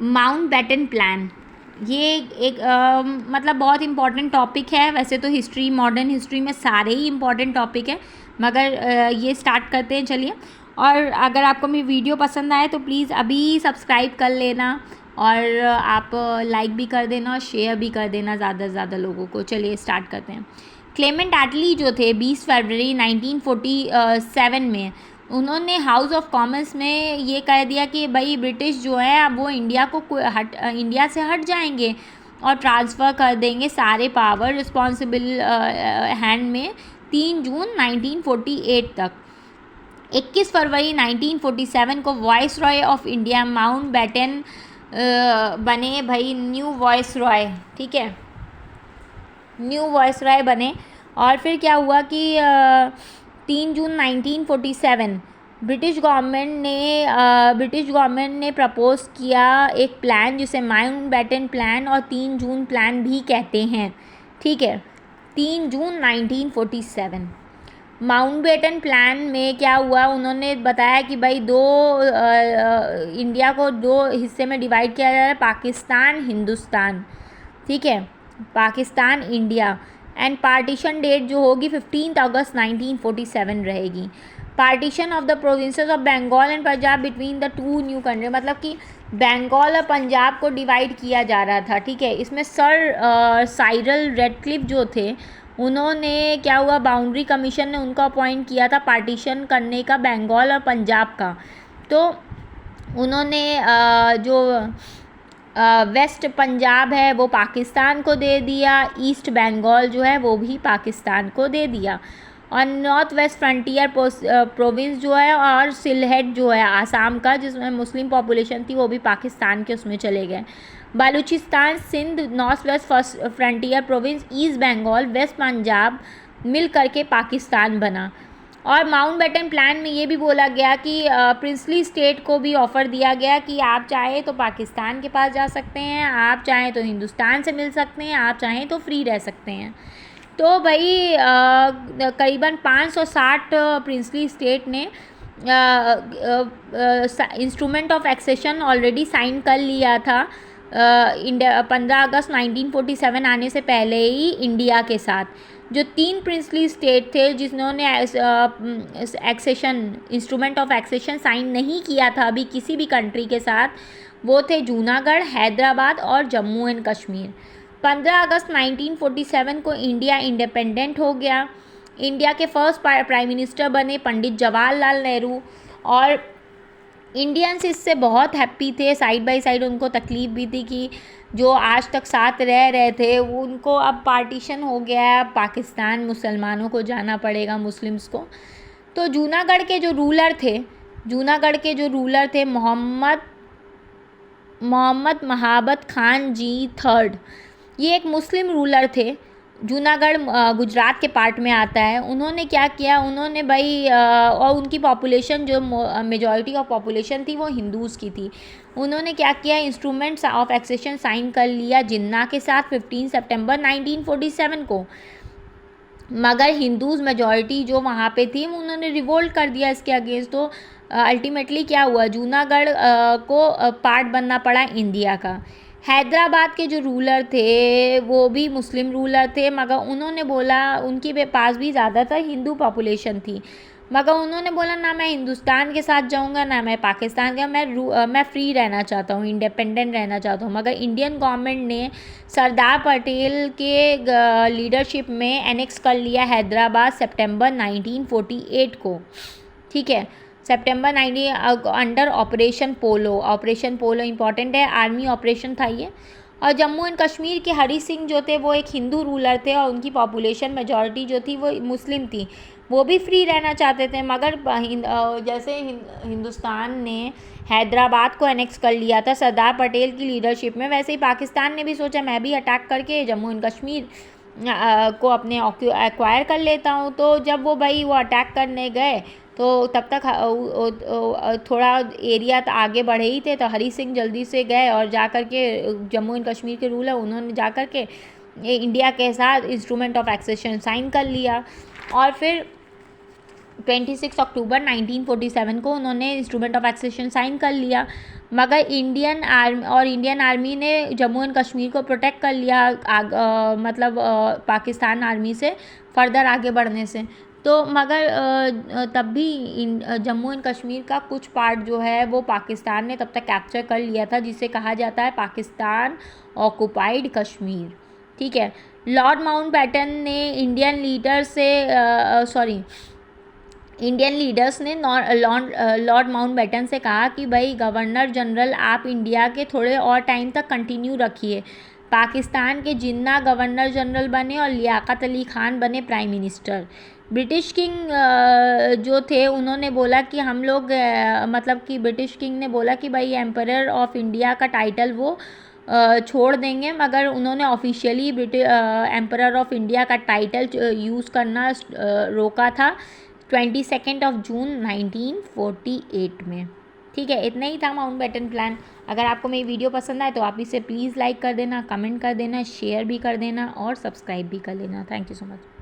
Mountbatten plan, ये एक मतलब बहुत इम्पॉर्टेंट टॉपिक है। वैसे तो हिस्ट्री, मॉडर्न हिस्ट्री में सारे ही इम्पॉर्टेंट टॉपिक है, मगर ये स्टार्ट करते हैं चलिए। और अगर आपको मेरी वीडियो पसंद आए तो प्लीज़ अभी सब्सक्राइब कर लेना, और आप लाइक भी कर देना और शेयर भी कर देना ज़्यादा से ज़्यादा लोगों को। चलिए स्टार्ट करते हैं। क्लेमेंट एटली जो थे 20 फरवरी 1947 में, उन्होंने हाउस ऑफ कॉमन्स में ये कह दिया कि भाई ब्रिटिश जो है अब वो इंडिया से हट जाएंगे और ट्रांसफ़र कर देंगे सारे पावर रिस्पॉन्सिबल हैंड में 3 जून 1948 तक। 21 फरवरी 1947 को voice Roy of India Mountbatten बने भाई न्यू वॉइस रॉय, ठीक है, न्यू वॉइस रॉय बने। और फिर क्या हुआ कि 3 जून 1947 ब्रिटिश गवर्नमेंट ने प्रपोज किया एक प्लान जिसे माउंटबेटन प्लान और 3 जून प्लान भी कहते हैं, ठीक है। 3 जून 1947 माउंटबेटन प्लान में क्या हुआ, उन्होंने बताया कि भाई इंडिया को 2 हिस्से में डिवाइड किया जा रहा है, पाकिस्तान हिंदुस्तान, ठीक है, Pakistan India. And partition date जो होगी 15 अगस्त 1947 रहेगी। Partition of the provinces of Bengal and Punjab between the 2 new country, मतलब कि बंगाल और पंजाब को डिवाइड किया जा रहा था, ठीक है। इसमें सर साइरल रेडक्लिफ जो थे, उन्होंने क्या हुआ, बाउंड्री कमीशन ने उनको अपॉइंट किया था पार्टीशन करने का बंगाल और पंजाब का। तो उन्होंने जो वेस्ट पंजाब है वो पाकिस्तान को दे दिया, ईस्ट बंगाल जो है वो भी पाकिस्तान को दे दिया, और नॉर्थ वेस्ट फ्रंटियर प्रोविंस जो है और सिलहेट जो है आसाम का, जिसमें मुस्लिम पॉपुलेशन थी, वो भी पाकिस्तान के उसमें चले गए। Baluchistan, Sindh, North West Frontier Province, East Bengal, West Punjab मिल करके पाकिस्तान बना। और माउंटबेटन प्लान में ये भी बोला गया कि प्रिंसली स्टेट को भी ऑफ़र दिया गया कि आप चाहे तो पाकिस्तान के पास जा सकते हैं, आप चाहें तो हिंदुस्तान से मिल सकते हैं, आप चाहें तो फ्री रह सकते हैं। तो भाई करीबन 560 प्रिंसली स्टेट ने instrument of accession already sign कर लिया था 15 अगस्त 1947 आने से पहले ही इंडिया के साथ। जो 3 प्रिंसली स्टेट थे जिन्होंने accession instrument of accession sign नहीं किया था अभी किसी भी कंट्री के साथ, वो थे जूनागढ़, हैदराबाद और जम्मू एंड कश्मीर। 15 अगस्त 1947 को इंडिया इंडिपेंडेंट हो गया। इंडिया के फर्स्ट प्राइम मिनिस्टर बने पंडित जवाहरलाल नेहरू, और इंडियंस इससे बहुत हैप्पी थे। साइड बाय साइड उनको तकलीफ़ भी थी कि जो आज तक साथ रह रहे थे उनको अब पार्टीशन हो गया है, अब पाकिस्तान मुसलमानों को जाना पड़ेगा, मुस्लिम्स को। तो जूनागढ़ के जो रूलर थे मोहम्मद महाबत खान जी थर्ड, ये एक मुस्लिम रूलर थे। जूनागढ़ गुजरात के पार्ट में आता है। उन्होंने क्या किया, उन्होंने भाई और उनकी पॉपुलेशन जो मेजॉरिटी ऑफ पॉपुलेशन थी वो हिंदूज़ की थी। उन्होंने क्या किया, इंस्ट्रूमेंट्स ऑफ एक्सेशन साइन कर लिया जिन्ना के साथ 15 सितंबर 1947 को। मगर हिंदूज़ मेजॉरिटी जो वहाँ पे थी उन्होंने रिवोल्ट कर दिया इसके अगेंस्ट। तो अल्टीमेटली क्या हुआ, जूनागढ़ को पार्ट बनना पड़ा इंडिया का। हैदराबाद के जो रूलर थे वो भी मुस्लिम रूलर थे, मगर उन्होंने बोला, उनके पास भी ज़्यादातर हिंदू पॉपुलेशन थी, मगर उन्होंने बोला ना मैं हिंदुस्तान के साथ जाऊंगा ना मैं पाकिस्तान का, मैं फ्री रहना चाहता हूँ, इंडिपेंडेंट रहना चाहता हूँ। मगर इंडियन गवर्नमेंट ने सरदार पटेल के लीडरशिप में एनेक्स कर लिया हैदराबाद सितंबर 1948 को, ठीक है। सितंबर 19 अंडर ऑपरेशन पोलो इम्पॉर्टेंट है, आर्मी ऑपरेशन था ये। और जम्मू एंड कश्मीर के हरी सिंह जो थे वो एक हिंदू रूलर थे और उनकी पॉपुलेशन मेजॉरिटी जो थी वो मुस्लिम थी, वो भी फ्री रहना चाहते थे। मगर जैसे हिंदुस्तान ने हैदराबाद को एनेक्स कर लिया था सरदार पटेल की लीडरशिप में, वैसे ही पाकिस्तान ने भी सोचा मैं भी अटैक करके जम्मू एंड कश्मीर को अपने एक्वायर कर लेता हूँ। तो जब वो अटैक करने गए तो तब तक थोड़ा एरिया आगे बढ़े ही थे, तो हरी सिंह जल्दी से गए और जा कर के जम्मू एंड कश्मीर के रूलर उन्होंने जा कर के इंडिया के साथ इंस्ट्रूमेंट ऑफ एक्सेशन साइन कर लिया। और फिर 26 अक्टूबर 1947 को उन्होंने इंस्ट्रूमेंट ऑफ एक्सेशन साइन कर लिया। मगर इंडियन आर्मी ने जम्मू एंड कश्मीर को प्रोटेक्ट कर लिया मतलब पाकिस्तान आर्मी से फर्दर आगे बढ़ने से। तो मगर तब भी जम्मू एंड कश्मीर का कुछ पार्ट जो है वो पाकिस्तान ने तब तक कैप्चर कर लिया था, जिसे कहा जाता है पाकिस्तान ऑक्युपाइड कश्मीर। ठीक है। लॉर्ड माउंटबेटन ने इंडियन लीडर्स ने लॉर्ड माउंटबेटन से कहा कि भाई गवर्नर जनरल आप इंडिया के थोड़े और टाइम तक कंटिन्यू रखिए। पाकिस्तान के जिन्ना गवर्नर जनरल बने और लियाकत अली खान बने प्राइम मिनिस्टर। ब्रिटिश किंग जो थे उन्होंने बोला कि हम लोग मतलब कि ब्रिटिश किंग ने बोला कि भाई एम्परर ऑफ इंडिया का टाइटल वो छोड़ देंगे, मगर उन्होंने ऑफिशियली एम्परर ऑफ इंडिया का टाइटल यूज़ करना रोका था 22 जून 1948 में। ठीक है, इतना ही था माउंटबेटन प्लान। अगर आपको मेरी वीडियो पसंद आए तो आप इसे प्लीज़ लाइक कर देना, कमेंट कर देना, शेयर भी कर देना और सब्सक्राइब भी कर लेना। Thank you so much.